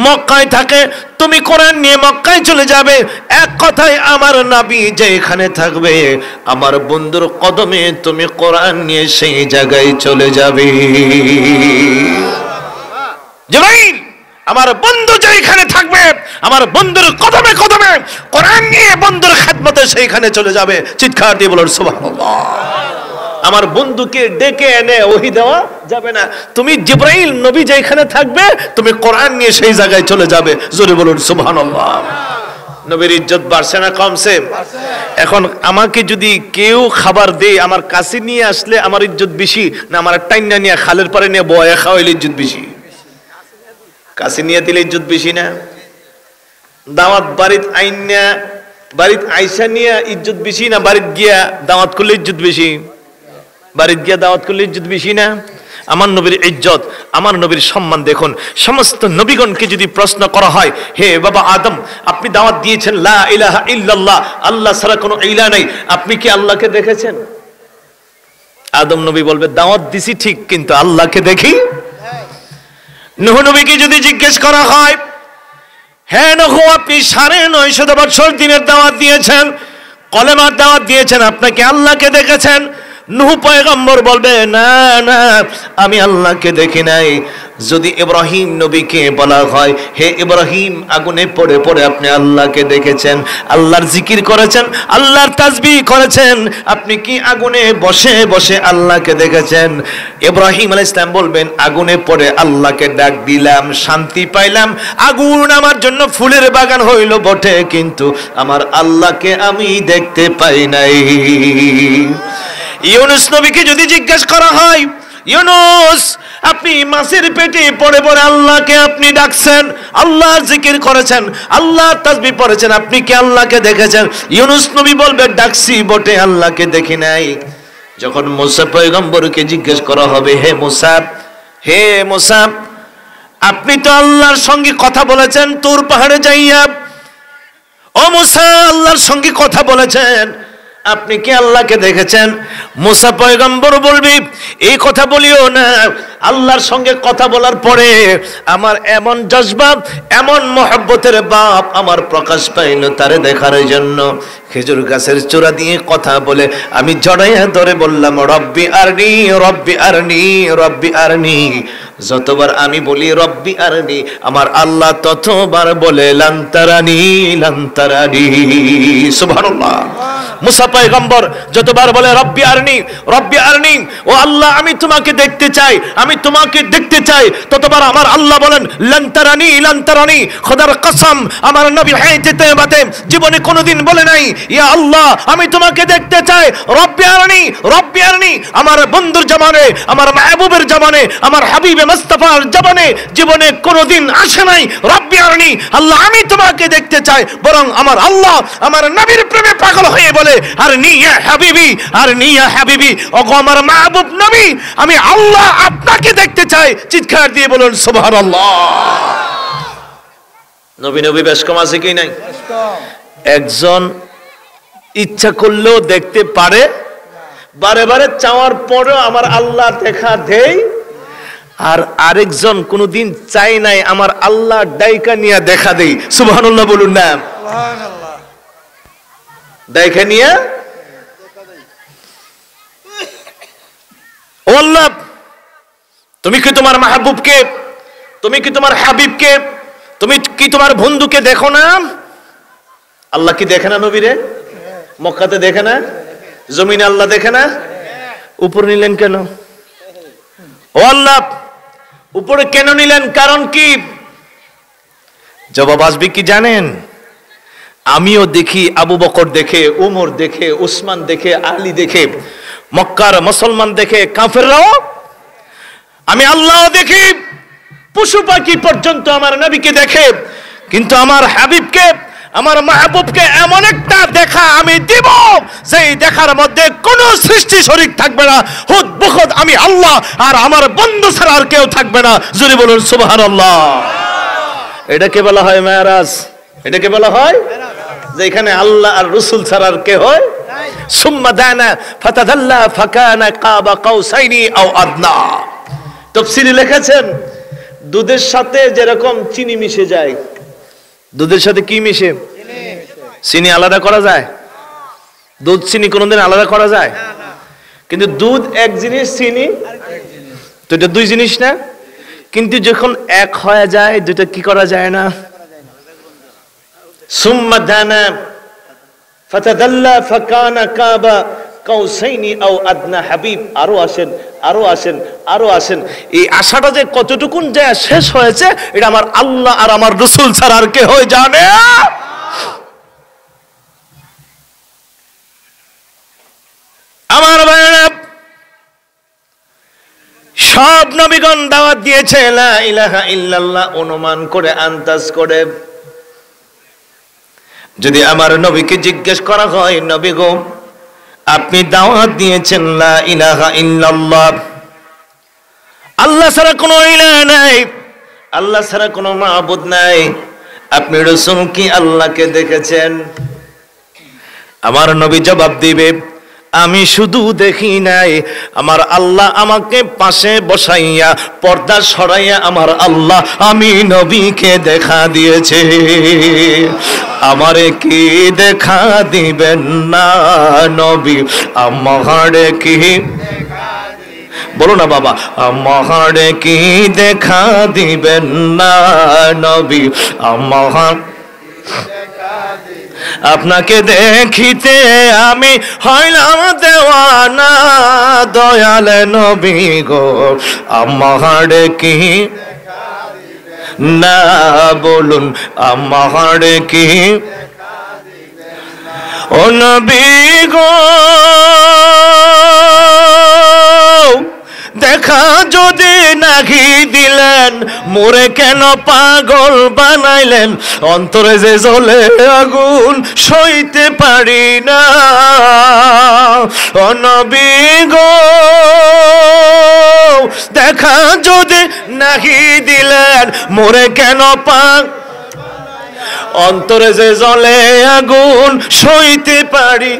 মক্কায় থাকে, তুমি কোরআন নিয়ে মক্কায় চলে যাবে। এক কথায় আমার নবী যেখানে থাকবে, আমার বন্ধুর কদমে তুমি কোরআন নিয়ে সেই জায়গায় চলে যাবে। জিবরাইল, আমার বন্ধু যেখানে থাকবে, আমার বন্ধুর কদমে কদমে কোরআন নিয়ে বন্ধুর খেদমতে সেইখানে চলে যাবে। চিৎকার দিয়ে বলুন সুবহানাল্লাহ। আমার বন্ধুকে ডেকে এনে ওহী দেওয়া যাবে না। তুমি জিবরাইল নবী যেখানে থাকবে, তুমি কোরআন নিয়ে সেই জায়গায় চলে যাবে। জোরে বলুন সুবহানাল্লাহ। নবীর ইজ্জত বাড়ছে না কমছে? এখন আমাকে যদি কেউ খাবার দেয়, আমার কাছে নিয়ে আসলে আমার ইজ্জত বেশি, না আমার টাইনা নিয়ে খালের পারে নিয়ে বয়া খাওয়াইলে ইজ্জত বেশি? কাছে নিয়ে দিলে ইজ্জত বেশি না? দাওয়াত বাড়িতে আইনা, বাড়িতে আইসা নিয়ে ইজ্জত বেশি না বাড়িতে গিয়া দাওয়াত করলে ইজ্জত বেশি? বাড়িতে গিয়া দাওয়াত করলে ইজ্জত বেশি না? আমার নবীর ইজ্জত, আমার নবীর সম্মান দেখুন। সমস্ত নবীগণকে যদি প্রশ্ন করা হয়, হে বাবা আদম, আপনি দাওয়াত দিয়েছেন লা ইলাহা ইল্লাল্লাহ, আল্লাহ ছাড়া কোনো ইলাহ নাই, আপনি কি আল্লাহকে দেখেছেন? আদম নবী বলবে, দাওয়াত দিছি ঠিক, কিন্তু আল্লাহকে দেখি। নূহ নবীকে যদি জিজ্ঞেস করা হয়, হ্যাঁ নূহ, আপনি 950 বছর দিনের দাওয়াত দিয়েছেন, কলেমার দাওয়াত দিয়েছেন, আপনাকে আল্লাহকে দেখেছেন? নূহ পয়গম্বর বলবে, না না, আমি আল্লাহকে দেখি নাই। যদি ইব্রাহিম নবীকে বলা হয়, হে ইব্রাহিম, আগুনে পড়ে পড়ে আপনি আল্লাহকে দেখেছেন, আল্লাহর জিকির করেছেন, আল্লাহর তাসবিহ করেছেন, আপনি কি আগুনে বসে বসে আল্লাহকে দেখেছেন? ইব্রাহিম আলাইহিস সালাম বলবেন, আগুনে পড়ে আল্লাহকে ডাক দিলাম, শান্তি পাইলাম, আগুন আমার জন্য ফুলের বাগান হইল বটে, কিন্তু আমার আল্লাহকে আমি দেখতে পাই নাই। ইউনূস নবীকে যদি জিজ্ঞেস করা হয়, ইউনূস, আপনি মাছের পেটে পড়ে পড়ে আল্লাহকে আপনি ডাকছেন, আল্লাহর জিকির করেছেন, আল্লাহর তাসবিহ পড়েছেন, আপনি কি আল্লাহকে দেখেছেন? ইউনূস নবী বলবে ডাকছি বটে, আল্লাহকে দেখি নাই। যখন মুসা পয়গম্বরকে জিজ্ঞেস করা হবে, হে মুসা আপনি তো আল্লাহর সঙ্গে কথা বলেছেন তুর পাহাড়ে যাইয়া, ও মুসা আল্লাহর সঙ্গে কথা বলেছেন, আপনি কি আল্লাহকে দেখেছেন? মুসা পয়গম্বর বলবি এই কথা বলিও না, আল্লাহর সঙ্গে কথা বলার পরে আমার এমন জজবা, এমন মহব্বতের বাপ আমার প্রকাশ পাইল তারে দেখার জন্য। খেজুর গাছের চূড়া দিয়ে কথা বলে আমি জড়াইয়া ধরে বললাম রব্বি আরনি, রব্বি আরনি, রব্বি আরনি। যতবার আমি বলি রব্বি আরনি, আমার আল্লাহ ততবার বলে লান্তারানি, লান্তারানি। সুবহানাল্লাহ। মুসা পয়গম্বর যতবার বলে রব্বি আরনি, রব্বি আরনি, ও আল্লাহ আমি তোমাকে দেখতে চাই, আমি তোমাকে দেখতে চাই, ততবার আমার আল্লাহ বলেন লান্তারানি, লান্তারানি। খোদার কসম আমার নবী হায়াতে তয়্যিবাতে জীবনে কোনোদিন বলে নাই ইয়া আল্লাহ আমি তোমাকে দেখতে চাই, রব্বি আরনি, রব্বি আরনি। আমার বন্ধুর জবানে, আমার মাহবুবের জবানে, আমার হাবিবে মুস্তাফার জবানে জীবনে কোনোদিন আসে নাই রব্বি আরনি, আল্লাহ আমি তোমাকে দেখতে চাই। বরং আমার আল্লাহ আমার নবীর প্রেমে পাগল হয়ে বলে আরনি ইয়া হাবিবি, আরনি ইয়া হাবিবি। ওগো আমার মাহবুব নবী আমি আল্লাহ আপনাকে দেখতে চাই। চিৎকার দিয়ে বলুন সুবহানাল্লাহ। নবী নবী বেশ কম আছে কি নাই? একজন ইচ্ছা করলেও দেখতে পারে, বারে বারে চাওয়ার পরেও আমার আল্লাহ দেখা দেয়, আর আরেকজন কোনদিন চাই নাই আমার আল্লাহ ডাইকা নিয়ে দেখা দেই। সুবহানাল্লাহ বলুন না। সুবহানাল্লাহ। ডাইকা নিয়ে ও আল্লাহ তুমি কি তোমার মাহবুবকে, তুমি কি তোমার হাবিবকে, তুমি কি তোমার বন্ধুকে দেখো না? আল্লাহ কি দেখে না নবীরে? মক্কাতে দেখে না? জমিনে আল্লাহ দেখে না? উপরে নিলেন কেন? ও আল্লাহ উপরে কেন নিলেন, কারণ কি? জবাব আসবে কি জানেন? আমিও দেখি, আবু বকর দেখে, উমর দেখে, উসমান দেখে, আলী দেখে, মক্কার মুসলমান দেখে, কাফেররাও, আমি আল্লাহও দেখি, পশু পাখি পর্যন্ত আমার নবীকে দেখে, কিন্তু আমার হাবিবকে, আমার মাহবুবকে এমন একটা দেখা আমি দিব সেই দেখার মধ্যে কোনো সৃষ্টি শরীক থাকবে না, হুদ বুখুদ আমি আল্লাহ আর আমার বন্ধু ছাড়া আর কেউ থাকবে না। জোরে বলুন সুবহানাল্লাহ। এটাকে বলা হয় মেরাজ, এটাকে বলা হয় যেখানে আল্লাহ আর রাসূল ছাড়া আর কে হয়? সুম্মা দানা ফাতাদাল্লা ফাকানা কাবা কাউসাইনি আও আদনা। তাফসীরে লিখেছেন দুধের সাথে যেরকম চিনি মিশে যায়, দুধের সাথে কি মিশে? চিনি আলাদা করা যায়? দুধ চিনি কোনদিন আলাদা করা যায়? কিন্তু দুধ এক জিনিস, চিনি তো এটা দুই জিনিস না। কিন্তু যখন এক হয়ে যায় দুটো কি করা যায় না? সুম্মা দানা ফাতাদাল্লা ফাকানা কাবা কাউসাইনি আও আদনা। হাবিব আরো আসেন, আরো আসেন, আরো আসেন। এই আশাটা যে কতটুকুন যায় শেষ হয়েছে এটা আমার আল্লাহ আর আমার রাসূল ছাড়া আর কে হয় জানে? আমার ভাইরা সব নবীগণ দাওয়াত দিয়েছে লা ইলাহা ইল্লাল্লাহ, অনুমান করে আন্দাজ করে। যদি আমার নবীকে জিজ্ঞেস করা হয় নবী গো আপনি দাওয়াত দিয়েছেন লা ইলাহা ইল্লাল্লাহ, আল্লাহ ছাড়া কোনো ইলাহ নাই, আল্লাহ ছাড়া কোনো মাবুদ নাই, আপনি রাসূল কি আল্লাহকে দেখেছেন? আমার নবী জবাব দিবে আমি শুধু দেখি নাই, আমার আল্লাহ আমাকে পাশে বসাইয়া পর্দা সরাইয়া আমার আল্লাহ আমি নবীকে দেখা দিয়েছে। আমারে কি দেখা দিবেন না নবী, আমারে কি বলো না বাবা, আমারে কি দেখা দিবেন না নবী, আমার আপনাকে দেখিতে আমি হইলাম দেওয়ানা, দয়াল নবী গো আমারে কি না বলুন, আমারে কি ও নবী গো দেখা যদি নাহি দিলেন, মোরে কেন পাগল বানাইলেন? অন্তরে যে জ্বলে আগুন সইতে পারি না। ও নবী গো, দেখা যদি নাহি দিলেন, মোরে কেন অন্তরে যে জ্বলে আগুন সইতে পারি।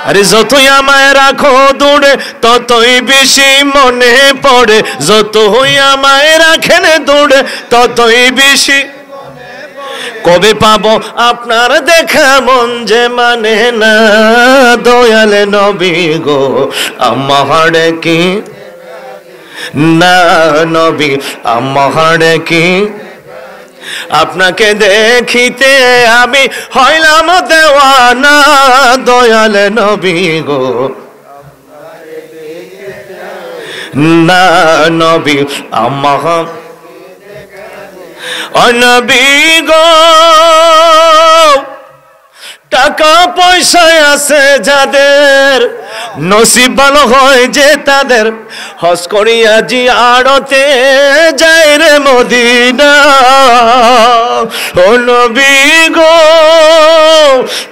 আরে যতই আমায় রাখো দূরে ততই বেশি মনে পড়ে, যতই আমায় রাখেন দূরে ততই বেশি। কবে পাবো আপনার দেখা, মন যে মানে না। দয়াল নবী গো আমার কি না, নবী আমার কি আপনাকে দেখিতে আমি হইলাম দেওয়ানা। দয়াল নবী গো না, নবী আমার নবী গো। টাকা পয়সায় আছে যাদের, নসিব ভালো হয় যে তাদের, হজ করিয়া জিয়ারতে যায় রে মদিনা। ও নবী গো,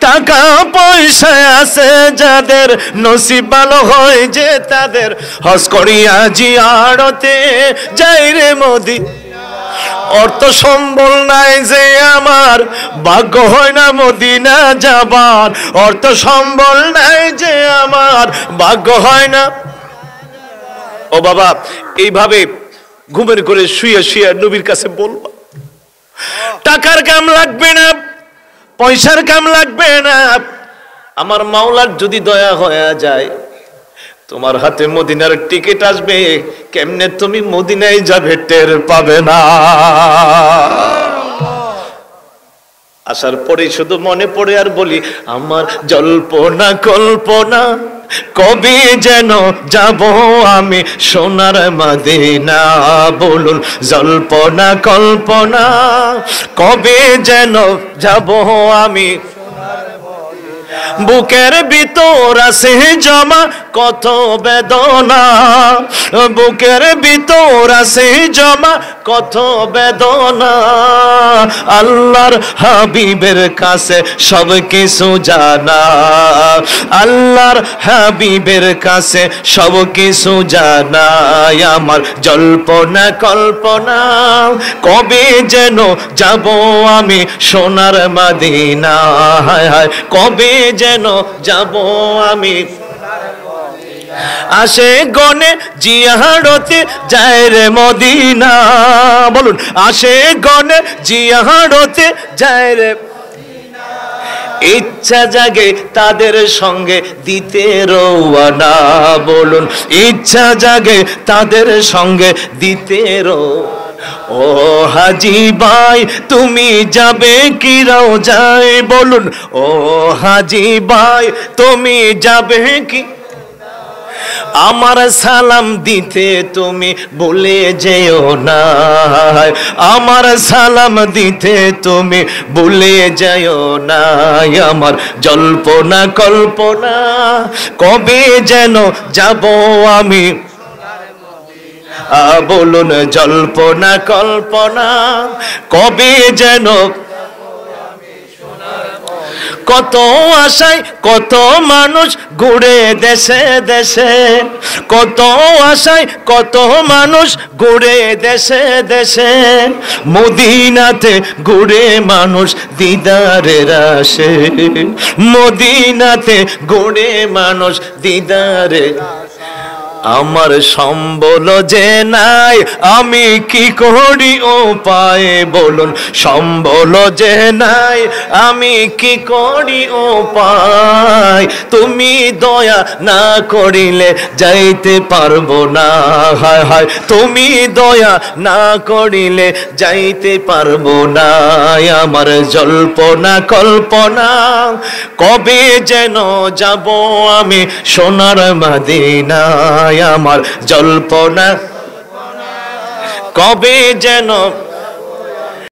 টাকা পয়সায় আছে যাদের, নসিব ভালো হয় যে তাদের, হজ করিয়া জিয়ারতে যায় রে মদিনা। অর্থ সম্বল নাই যে আমার, ভাগ্য হয় না মদিনা যাবার। অর্থ সম্বল নাই যে আমার, ভাগ্য হয় না। ও বাবা, এইভাবে ঘুমের করে শুয়ে শুয়ে নবীর কাছে বলবা, টাকার কাম লাগবে না, পয়সার কাম লাগবে না, আমার মাওলার যদি দয়া হয়ে যায়, তোমার হাতে মদিনার টিকিট আসবে, কেমনে তুমি মদিনায় যাবে টের পাবে না। আসার পরে শুধু মনে পড়ে আর বলি, আমার জল্পনা কল্পনা কবে যেন যাব আমি সোনার মদিনা। বলুন জল্পনা কল্পনা কবে যেন যাব আমি। বুকের ভিতর আছে জমা কত বেদনা, বুকের ভিতর আছে জমা কত বেদনা। আল্লাহর হাবিবের কাছে সব কিছু জানা, আল্লাহর হাবিবের কাছে সব কিছু জানা। আমার জল্পনা কল্পনা কবে যেন যাব আমি সোনার মদিনা। হায় হায় কবে যেন যাব আমি। আসে গনে জিয়ারতে যায় রে মদিনা। বলুন আসে গনে জিয়ারতে যায় রে। ইচ্ছা জাগে তাদের সঙ্গে দিতে রওনা। বলুন ইচ্ছা জাগে তাদের সঙ্গে দিতে রওনা। ও হাজি ভাই তুমি যাবে কি রওজায়? বলুন ও হাজি ভাই তুমি যাবে কি? আমার সালাম দিতে তুমি ভুলে যেও না, আমার সালাম দিতে তুমি ভুলে যেও না। আমার জল্পনা কল্পনা কবে যেন যাব আমি। বলুন জল্পনা কল্পনা কবে যেন। কত আশায় কত মানুষ ঘুরে দেশে দেশে, কত আশায় কত মানুষ ঘুরে দেশে দেশে। মদিনাতে ঘুরে মানুষ দিদারের আসে, মদিনাতে ঘুরে মানুষ দিদারে। আমার সম্বল যে নাই আমি কি করি উপায়? বলুন সম্বল যে নাই আমি কি করি উপায়? তুমি দয়া না করিলে যাইতে পারবো না। হায় হায় তুমি দয়া না করিলে যাইতে পারবো না। আমার জল্পনা কল্পনা কবে যেন যাব আমি সোনার মদিনা। আমার জল্পনা কবে যেন